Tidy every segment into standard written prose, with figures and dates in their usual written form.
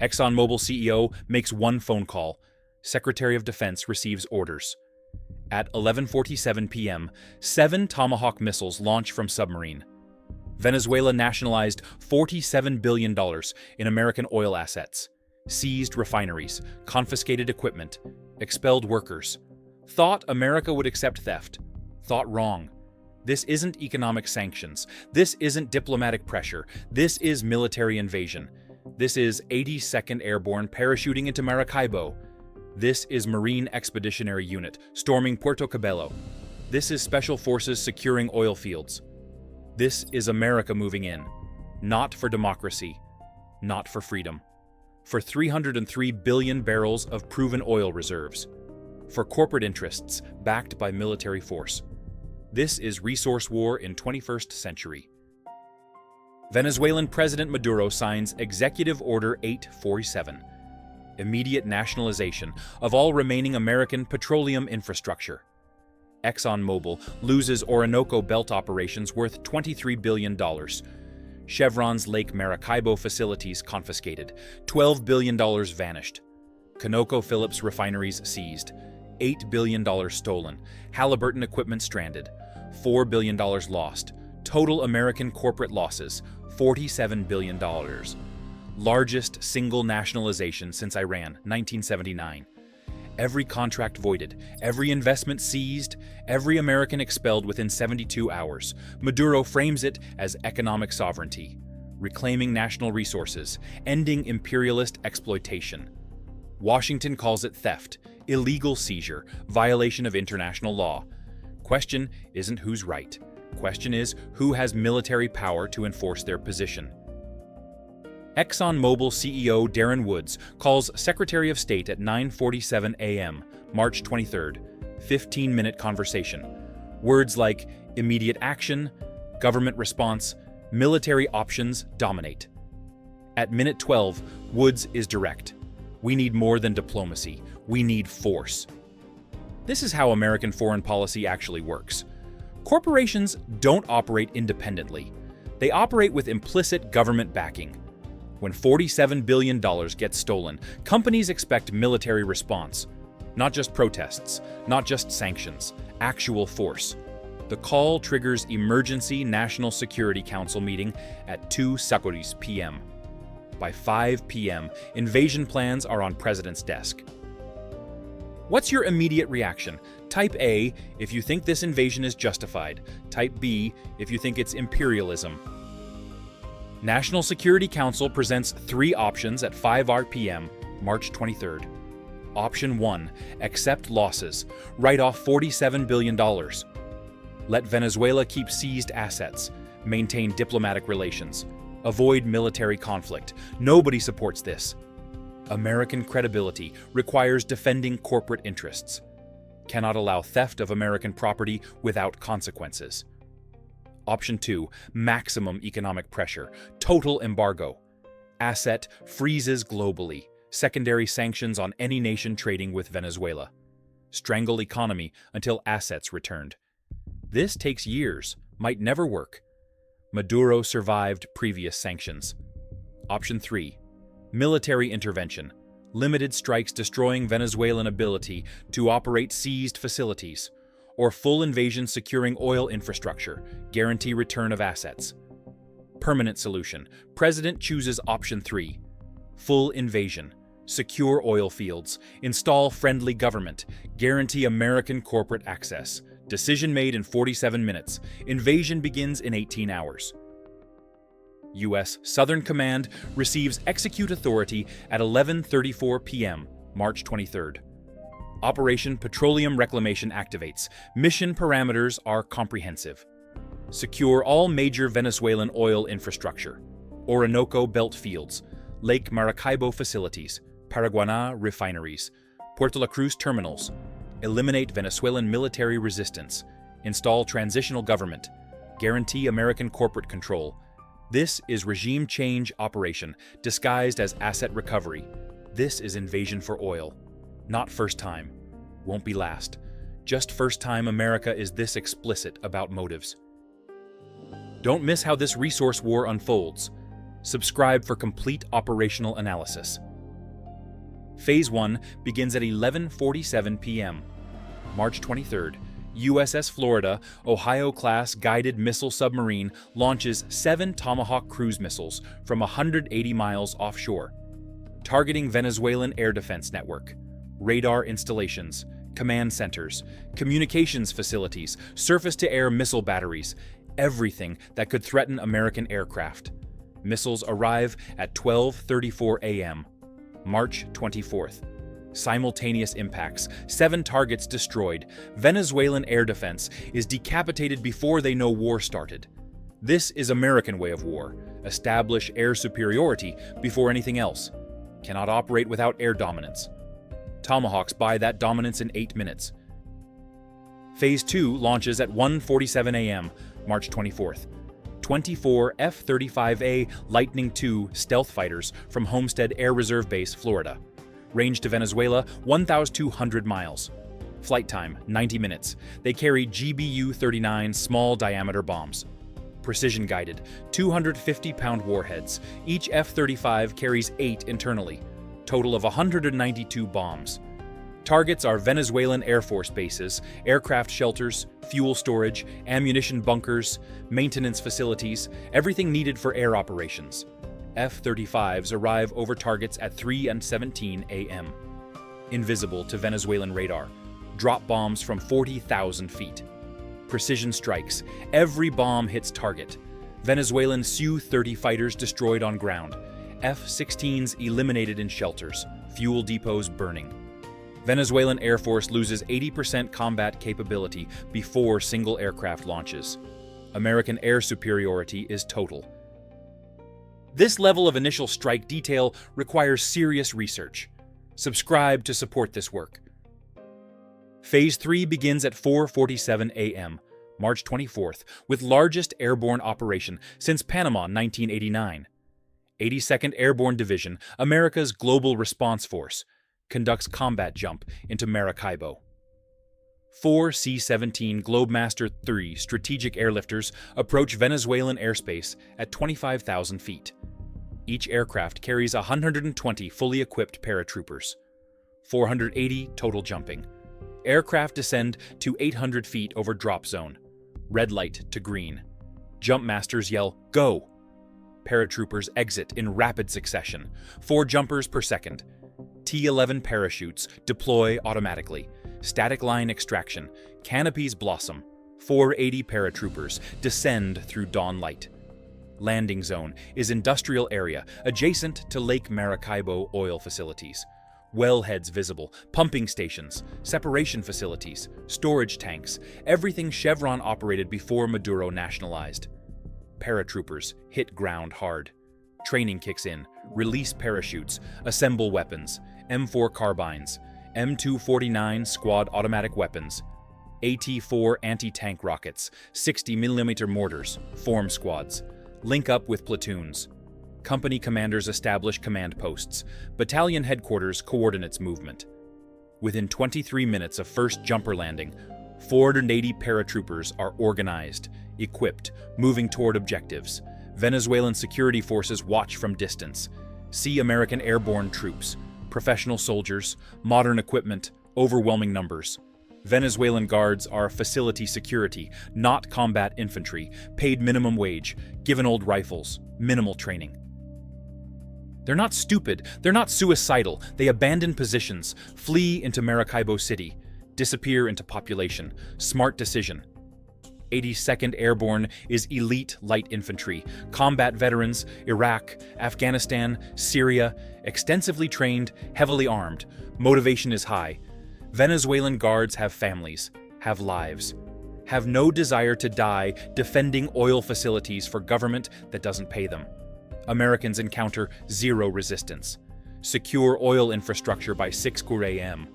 ExxonMobil CEO makes one phone call. Secretary of Defense receives orders. At 11:47 p.m., 7 Tomahawk missiles launch from submarine. Venezuela nationalized $47 billion in American oil assets, seized refineries, confiscated equipment, expelled workers. Thought America would accept theft. Thought wrong. This isn't economic sanctions. This isn't diplomatic pressure. This is military invasion. This is 82nd Airborne parachuting into Maracaibo. This is Marine Expeditionary Unit storming Puerto Cabello. This is Special Forces securing oil fields. This is America moving in. Not for democracy. Not for freedom. For 303 billion barrels of proven oil reserves. For corporate interests backed by military force. This is resource war in 21st century. Venezuelan President Maduro signs Executive Order 847. Immediate nationalization of all remaining American petroleum infrastructure. ExxonMobil loses Orinoco belt operations worth $23 billion. Chevron's Lake Maracaibo facilities confiscated. $12 billion vanished. ConocoPhillips refineries seized. $8 billion stolen. Halliburton equipment stranded. $4 billion lost. Total American corporate losses, $47 billion. Largest single nationalization since Iran, 1979. Every contract voided, every investment seized, every American expelled within 72 hours. Maduro frames it as economic sovereignty, reclaiming national resources, ending imperialist exploitation. Washington calls it theft, illegal seizure, violation of international law. Question isn't who's right. Question is who has military power to enforce their position. ExxonMobil CEO Darren Woods calls Secretary of State at 9:47 a.m., March 23rd, 15-minute conversation. Words like immediate action, government response, military options dominate. At minute 12, Woods is direct. We need more than diplomacy. We need force. This is how American foreign policy actually works. Corporations don't operate independently. They operate with implicit government backing. When $47 billion gets stolen, companies expect military response. Not just protests, not just sanctions, actual force. The call triggers emergency National Security Council meeting at 2:00 p.m. By 5 p.m., invasion plans are on President's desk. What's your immediate reaction? Type A if you think this invasion is justified. Type B if you think it's imperialism. National Security Council presents 3 options at 5 p.m., March 23rd. Option 1. Accept losses. Write off $47 billion. Let Venezuela keep seized assets. Maintain diplomatic relations. Avoid military conflict. Nobody supports this. American credibility requires defending corporate interests. Cannot allow theft of American property without consequences. Option 2. Maximum economic pressure. Total embargo. Asset freezes globally. Secondary sanctions on any nation trading with Venezuela. Strangle economy until assets returned. This takes years, might never work. Maduro survived previous sanctions. Option 3. Military intervention. Limited strikes destroying Venezuelan ability to operate seized facilities. Or full invasion securing oil infrastructure, guarantee return of assets. Permanent solution. President chooses option 3. Full invasion. Secure oil fields. Install friendly government. Guarantee American corporate access. Decision made in 47 minutes. Invasion begins in 18 hours. U.S. Southern Command receives execute authority at 11:34 p.m., March 23rd. Operation Petroleum Reclamation activates. Mission parameters are comprehensive. Secure all major Venezuelan oil infrastructure. Orinoco belt fields. Lake Maracaibo facilities. Paraguaná refineries. Puerto La Cruz terminals. Eliminate Venezuelan military resistance. Install transitional government. Guarantee American corporate control. This is regime change operation, disguised as asset recovery. This is invasion for oil. Not first time. Won't be last. Just first time America is this explicit about motives. Don't miss how this resource war unfolds. Subscribe for complete operational analysis. Phase 1 begins at 11:47 p.m. March 23rd, USS Florida, Ohio-class guided missile submarine launches 7 Tomahawk cruise missiles from 180 miles offshore, targeting Venezuelan air defense network, radar installations, command centers, communications facilities, surface-to-air missile batteries, everything that could threaten American aircraft. Missiles arrive at 12:34 a.m. March 24th. Simultaneous impacts, 7 targets destroyed. Venezuelan air defense is decapitated before they know war started. This is American way of war. Establish air superiority before anything else. Cannot operate without air dominance. Tomahawks buy that dominance in 8 minutes. Phase 2 launches at 1:47 a.m. March 24th. 24 F-35A Lightning II stealth fighters from Homestead Air Reserve Base, Florida. Range to Venezuela, 1,200 miles. Flight time, 90 minutes. They carry GBU-39 small-diameter bombs. Precision-guided, 250-pound warheads. Each F-35 carries 8 internally. Total of 192 bombs. Targets are Venezuelan Air Force bases, aircraft shelters, fuel storage, ammunition bunkers, maintenance facilities, everything needed for air operations. F-35s arrive over targets at 3:17 a.m. Invisible to Venezuelan radar. Drop bombs from 40,000 feet. Precision strikes. Every bomb hits target. Venezuelan Su-30 fighters destroyed on ground. F-16s eliminated in shelters. Fuel depots burning. Venezuelan Air Force loses 80% combat capability before single aircraft launches. American air superiority is total. This level of initial strike detail requires serious research. Subscribe to support this work. Phase 3 begins at 4:47 a.m., March 24th, with largest airborne operation since Panama 1989. 82nd Airborne Division, America's Global Response Force, conducts combat jump into Maracaibo. 4 C-17 Globemaster III strategic airlifters approach Venezuelan airspace at 25,000 feet. Each aircraft carries 120 fully equipped paratroopers. 480 total jumping. Aircraft descend to 800 feet over drop zone. Red light to green. Jump masters yell, "Go!" Paratroopers exit in rapid succession, 4 jumpers per second. T-11 parachutes deploy automatically. Static line extraction. Canopies blossom. 480 paratroopers descend through dawn light. Landing zone is industrial area adjacent to Lake Maracaibo oil facilities. Wellheads visible, pumping stations, separation facilities, storage tanks, everything Chevron operated before Maduro nationalized. Paratroopers hit ground hard. Training kicks in, release parachutes, assemble weapons, M4 carbines, M249 squad automatic weapons, AT-4 anti-tank rockets, 60mm mortars, form squads, link up with platoons. Company commanders establish command posts, battalion headquarters coordinates movement. Within 23 minutes of first jumper landing, 480 paratroopers are organized, equipped, moving toward objectives. Venezuelan security forces watch from distance. See American airborne troops, professional soldiers, modern equipment, overwhelming numbers. Venezuelan guards are facility security, not combat infantry, paid minimum wage, given old rifles, minimal training. They're not stupid, they're not suicidal, they abandon positions, flee into Maracaibo City, disappear into population. Smart decision. 82nd Airborne is elite light infantry, combat veterans, Iraq, Afghanistan, Syria, extensively trained, heavily armed. Motivation is high. Venezuelan guards have families, have lives, have no desire to die defending oil facilities for government that doesn't pay them. Americans encounter zero resistance. Secure oil infrastructure by 6 a.m.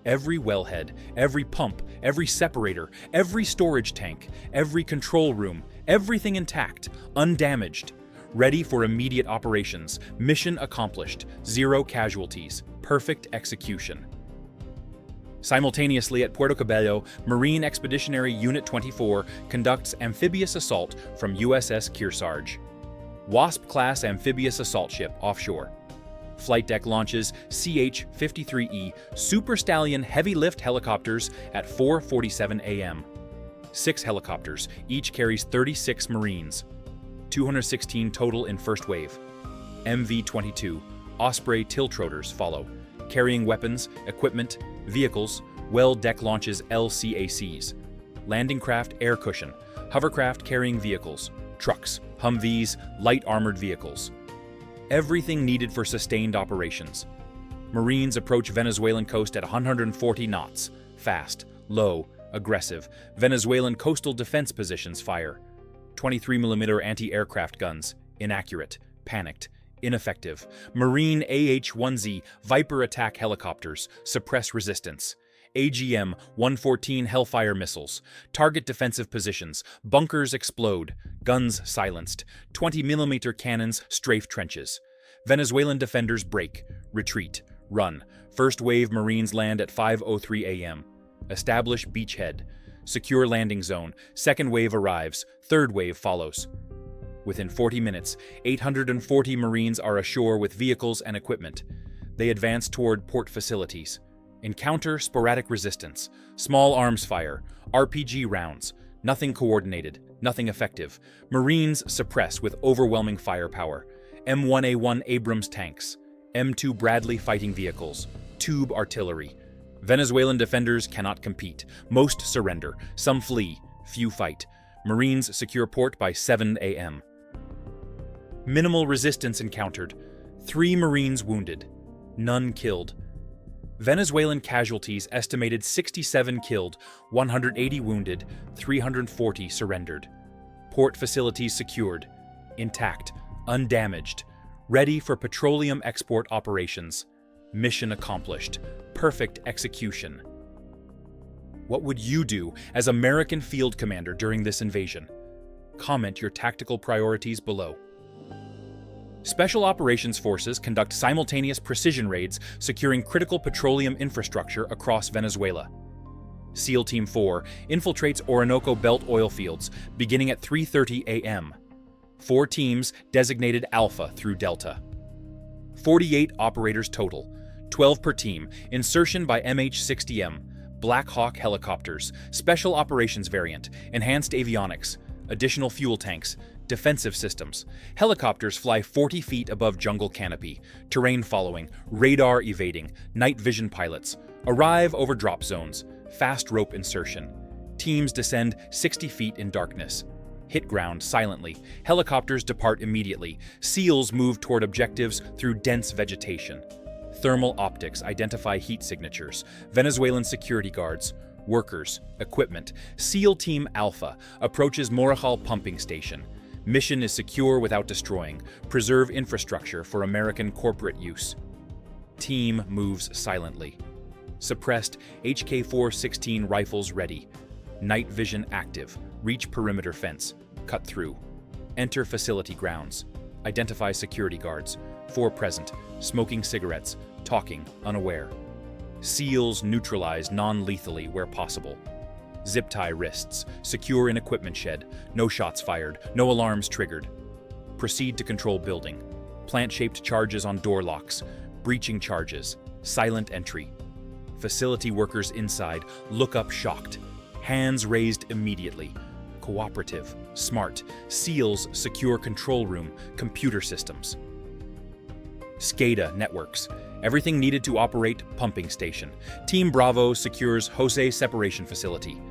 Every wellhead, every pump, every separator, every storage tank, every control room, everything intact, undamaged, ready for immediate operations, mission accomplished, zero casualties, perfect execution. Simultaneously at Puerto Cabello, Marine Expeditionary Unit 24 conducts amphibious assault from USS Kearsarge. Wasp-class amphibious assault ship offshore. Flight deck launches CH-53E Super Stallion heavy lift helicopters at 4:47 a.m. 6 helicopters, each carries 36 Marines. 216 total in first wave. MV-22 Osprey tiltrotors follow, carrying weapons, equipment, vehicles. Well deck launches LCACs. Landing craft air cushion, hovercraft carrying vehicles, trucks, Humvees, light armored vehicles. Everything needed for sustained operations. Marines approach Venezuelan coast at 140 knots. Fast, low, aggressive. Venezuelan coastal defense positions fire. 23mm anti-aircraft guns. Inaccurate, panicked, ineffective. Marine AH-1Z Viper attack helicopters suppress resistance. AGM-114 Hellfire missiles. Target defensive positions. Bunkers explode. Guns silenced. 20mm cannons strafe trenches. Venezuelan defenders break, retreat, run. First wave Marines land at 5:03 a.m. Establish beachhead. Secure landing zone. Second wave arrives. Third wave follows. Within 40 minutes, 840 Marines are ashore with vehicles and equipment. They advance toward port facilities. Encounter sporadic resistance, small arms fire, RPG rounds, nothing coordinated, nothing effective. Marines suppress with overwhelming firepower. M1A1 Abrams tanks, M2 Bradley fighting vehicles, tube artillery. Venezuelan defenders cannot compete. Most surrender, some flee, few fight. Marines secure port by 7 a.m. Minimal resistance encountered. 3 Marines wounded, none killed. Venezuelan casualties estimated 67 killed, 180 wounded, 340 surrendered. Port facilities secured, intact, undamaged, ready for petroleum export operations. Mission accomplished. Perfect execution. What would you do as American field commander during this invasion? Comment your tactical priorities below. Special Operations Forces conduct simultaneous precision raids securing critical petroleum infrastructure across Venezuela. SEAL Team 4 infiltrates Orinoco Belt oil fields beginning at 3:30 a.m. 4 teams designated Alpha through Delta. 48 operators total, 12 per team, insertion by MH-60M, Black Hawk helicopters, Special Operations variant, enhanced avionics, additional fuel tanks, defensive systems. Helicopters fly 40 feet above jungle canopy, terrain following, radar evading, night vision pilots, arrive over drop zones, fast rope insertion. Teams descend 60 feet in darkness. Hit ground silently. Helicopters depart immediately. SEALs move toward objectives through dense vegetation. Thermal optics identify heat signatures. Venezuelan security guards, workers, equipment. SEAL Team Alpha approaches Morajal pumping station. Mission is secure without destroying. Preserve infrastructure for American corporate use. Team moves silently. Suppressed HK-416 rifles ready. Night vision active. Reach perimeter fence. Cut through. Enter facility grounds. Identify security guards. 4 present. Smoking cigarettes. Talking, unaware. SEALs neutralize non-lethally where possible. Zip tie wrists, secure in equipment shed, no shots fired, no alarms triggered. Proceed to control building. Plant-shaped charges on door locks, breaching charges, silent entry. Facility workers inside look up shocked. Hands raised immediately. Cooperative, smart. SEALs secure control room, computer systems. SCADA networks. Everything needed to operate pumping station. Team Bravo secures Jose separation facility.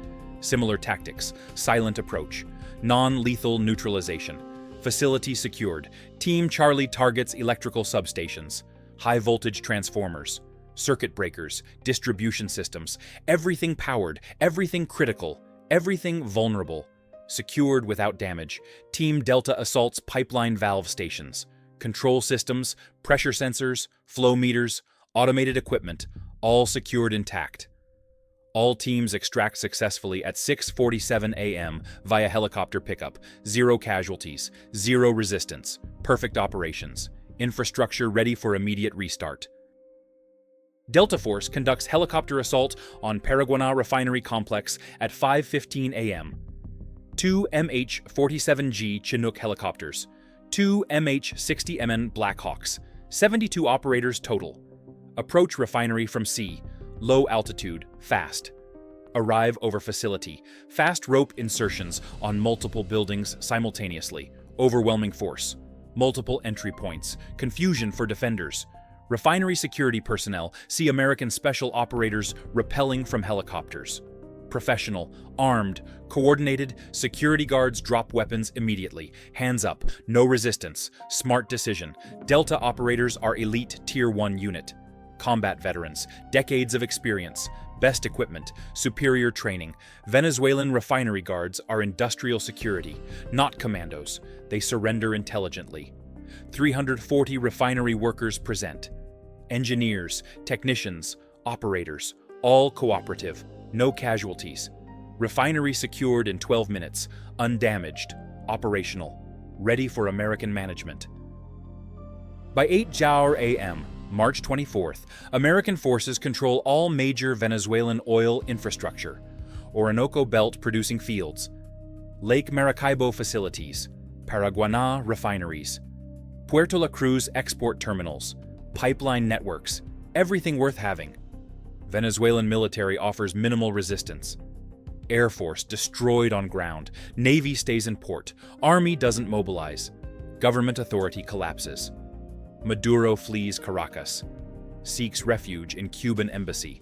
Similar tactics, silent approach, non-lethal neutralization. Facility secured. Team Charlie targets electrical substations, high voltage transformers, circuit breakers, distribution systems. Everything powered, everything critical, everything vulnerable. Secured without damage. Team Delta assaults pipeline valve stations. Control systems, pressure sensors, flow meters, automated equipment, all secured intact. All teams extract successfully at 6:47 a.m. via helicopter pickup. 0 casualties, 0 resistance, perfect operations. Infrastructure ready for immediate restart. Delta Force conducts helicopter assault on Paraguaná Refinery complex at 5:15 a.m. 2 MH-47G Chinook helicopters, 2 MH-60MN Blackhawks, 72 operators total. Approach refinery from sea, low altitude, fast. Arrive over facility, fast rope insertions on multiple buildings simultaneously, overwhelming force. Multiple entry points, confusion for defenders. Refinery security personnel see American special operators rappelling from helicopters. Professional, armed, coordinated, security guards drop weapons immediately. Hands up, no resistance, smart decision. Delta operators are elite Tier 1 unit. Combat veterans, decades of experience, best equipment, superior training. Venezuelan refinery guards are industrial security, not commandos. They surrender intelligently. 340 refinery workers present. Engineers, technicians, operators, all cooperative, no casualties. Refinery secured in 12 minutes, undamaged, operational, ready for American management. By 8:00 a.m., March 24th, American forces control all major Venezuelan oil infrastructure, Orinoco Belt producing fields, Lake Maracaibo facilities, Paraguaná refineries, Puerto La Cruz export terminals, pipeline networks, everything worth having. Venezuelan military offers minimal resistance. Air Force destroyed on ground, Navy stays in port, Army doesn't mobilize, government authority collapses. Maduro flees Caracas, seeks refuge in Cuban embassy.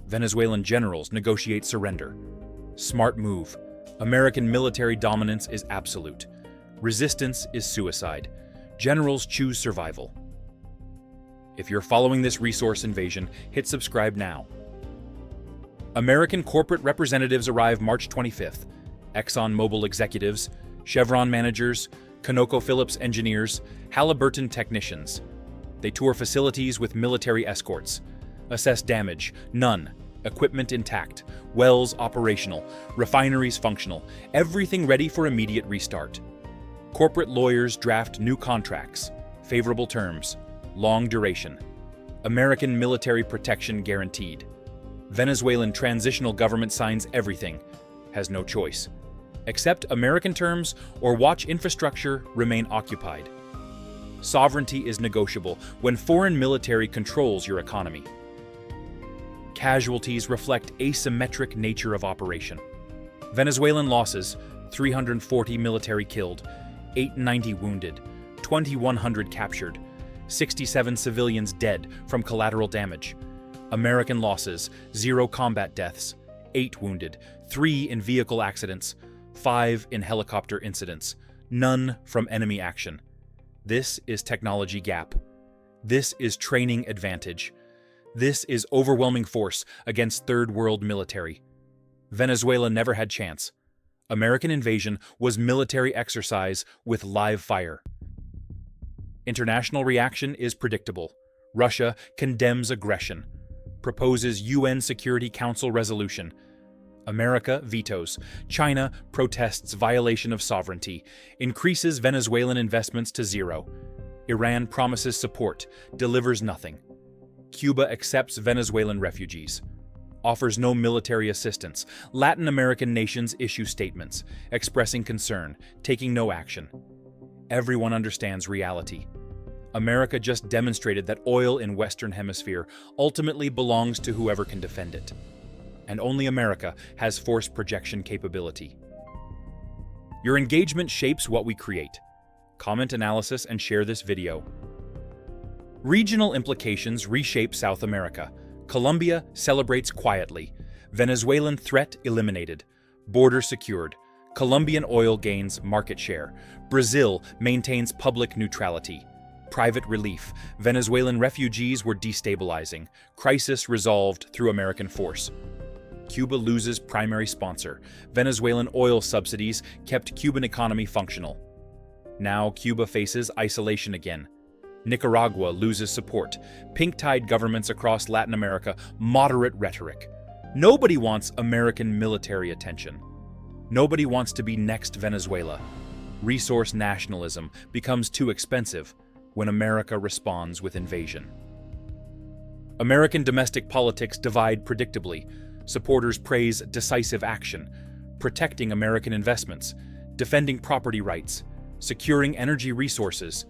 Venezuelan generals negotiate surrender. Smart move. American military dominance is absolute. Resistance is suicide. Generals choose survival. If you're following this resource invasion, hit subscribe now. American corporate representatives arrive March 25th. ExxonMobil executives, Chevron managers, ConocoPhillips engineers, Halliburton technicians. They tour facilities with military escorts. Assess damage, none. Equipment intact. Wells operational. Refineries functional. Everything ready for immediate restart. Corporate lawyers draft new contracts. Favorable terms. Long duration. American military protection guaranteed. Venezuelan transitional government signs everything. Has no choice. Accept American terms or watch infrastructure remain occupied. Sovereignty is negotiable when foreign military controls your economy. Casualties reflect asymmetric nature of operation. Venezuelan losses: 340 military killed, 890 wounded, 2,100 captured, 67 civilians dead from collateral damage. American losses: 0 combat deaths, 8 wounded, 3 in vehicle accidents, 5 in helicopter incidents, none from enemy action. This is technology gap. This is training advantage. This is overwhelming force against third world military. Venezuela never had chance. American invasion was military exercise with live fire. International reaction is predictable. Russia condemns aggression, proposes UN Security Council resolution. America vetoes. China protests violation of sovereignty, increases Venezuelan investments to 0. Iran promises support, delivers nothing. Cuba accepts Venezuelan refugees, offers no military assistance. Latin American nations issue statements, expressing concern, taking no action. Everyone understands reality. America just demonstrated that oil in Western Hemisphere ultimately belongs to whoever can defend it. And only America has force projection capability. Your engagement shapes what we create. Comment analysis and share this video. Regional implications reshape South America. Colombia celebrates quietly. Venezuelan threat eliminated. Border secured. Colombian oil gains market share. Brazil maintains public neutrality. Private relief. Venezuelan refugees were destabilizing. Crisis resolved through American force. Cuba loses primary sponsor. Venezuelan oil subsidies kept Cuban economy functional. Now Cuba faces isolation again. Nicaragua loses support. Pink-tide governments across Latin America, moderate rhetoric. Nobody wants American military attention. Nobody wants to be next Venezuela. Resource nationalism becomes too expensive when America responds with invasion. American domestic politics divide predictably. Supporters praise decisive action, protecting American investments, defending property rights, securing energy resources.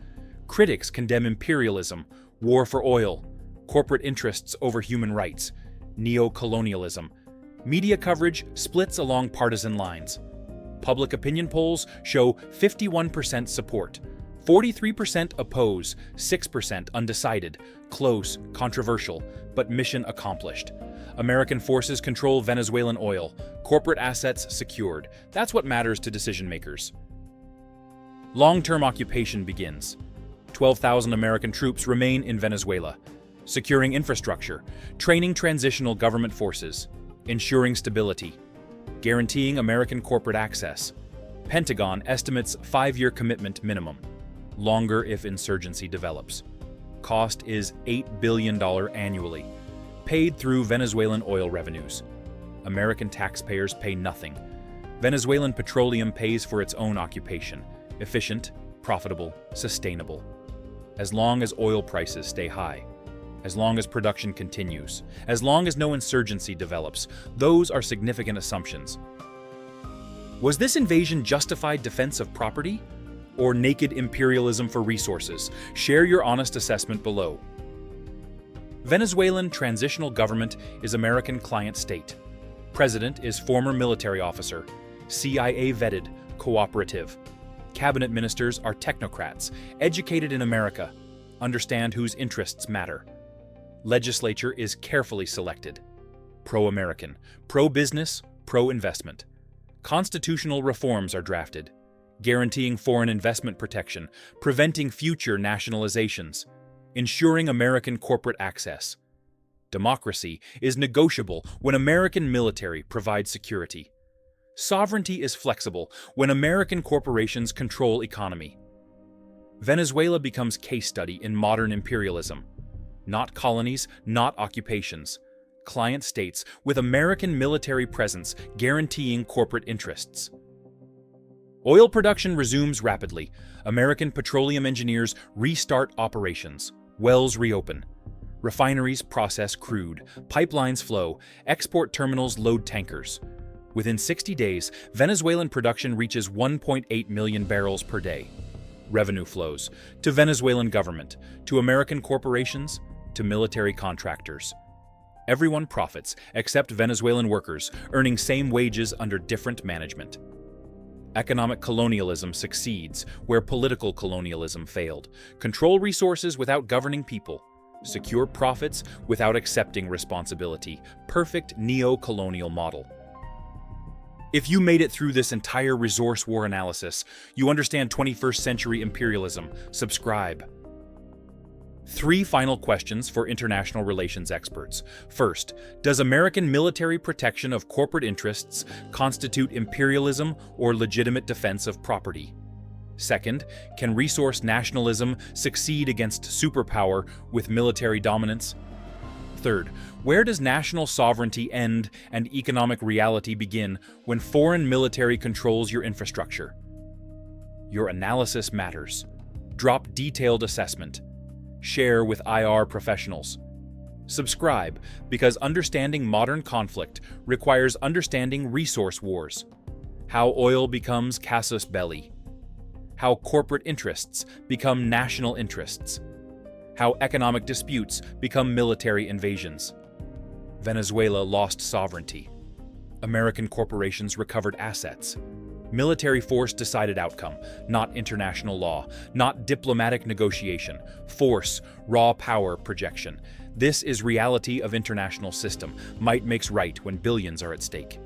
Critics condemn imperialism, war for oil, corporate interests over human rights, neo-colonialism. Media coverage splits along partisan lines. Public opinion polls show 51% support, 43% oppose, 6% undecided, close, controversial, but mission accomplished. American forces control Venezuelan oil, corporate assets secured. That's what matters to decision makers. Long-term occupation begins. 12,000 American troops remain in Venezuela, securing infrastructure, training transitional government forces, ensuring stability, guaranteeing American corporate access. Pentagon estimates 5-year commitment minimum, longer if insurgency develops. Cost is $8 billion annually, paid through Venezuelan oil revenues. American taxpayers pay nothing. Venezuelan petroleum pays for its own occupation, efficient, profitable, sustainable. As long as oil prices stay high, as long as production continues, as long as no insurgency develops, those are significant assumptions. Was this invasion justified defense of property or naked imperialism for resources? Share your honest assessment below. Venezuelan transitional government is American client state. President is former military officer, CIA vetted, cooperative. Cabinet ministers are technocrats, educated in America, understand whose interests matter. Legislature is carefully selected. Pro-American, pro-business, pro-investment. Constitutional reforms are drafted, guaranteeing foreign investment protection, preventing future nationalizations, ensuring American corporate access. Democracy is negotiable when American military provides security. Sovereignty is flexible when American corporations control economy. Venezuela becomes case study in modern imperialism. Not colonies, not occupations. Client states with American military presence guaranteeing corporate interests. Oil production resumes rapidly. American petroleum engineers restart operations. Wells reopen. Refineries process crude. Pipelines flow. Export terminals load tankers. Within 60 days, Venezuelan production reaches 1.8 million barrels per day. Revenue flows to Venezuelan government, to American corporations, to military contractors. Everyone profits except Venezuelan workers, earning same wages under different management. Economic colonialism succeeds where political colonialism failed. Control resources without governing people. Secure profits without accepting responsibility. Perfect neo-colonial model. If you made it through this entire resource war analysis, you understand 21st century imperialism. Subscribe. 3 final questions for international relations experts. First, does American military protection of corporate interests constitute imperialism or legitimate defense of property? Second, can resource nationalism succeed against superpower with military dominance? Third, where does national sovereignty end and economic reality begin when foreign military controls your infrastructure? Your analysis matters. Drop detailed assessment. Share with IR professionals. Subscribe, because understanding modern conflict requires understanding resource wars. How oil becomes casus belli. How corporate interests become national interests. How economic disputes become military invasions. Venezuela lost sovereignty. American corporations recovered assets. Military force decided outcome, not international law, not diplomatic negotiation, force, raw power projection. This is reality of international system. Might makes right when billions are at stake.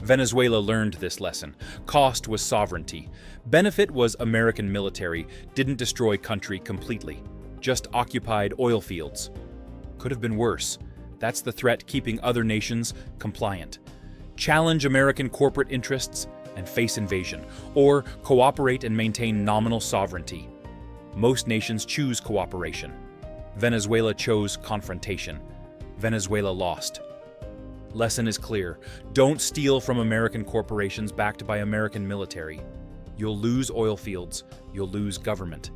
Venezuela learned this lesson. Cost was sovereignty. Benefit was American military didn't destroy country completely, just occupied oil fields. Could have been worse. That's the threat keeping other nations compliant. Challenge American corporate interests and face invasion, or cooperate and maintain nominal sovereignty. Most nations choose cooperation. Venezuela chose confrontation. Venezuela lost. Lesson is clear. Don't steal from American corporations backed by American military. You'll lose oil fields. You'll lose government.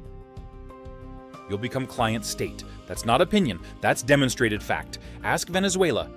You'll become client state. That's not opinion. That's demonstrated fact. Ask Venezuela.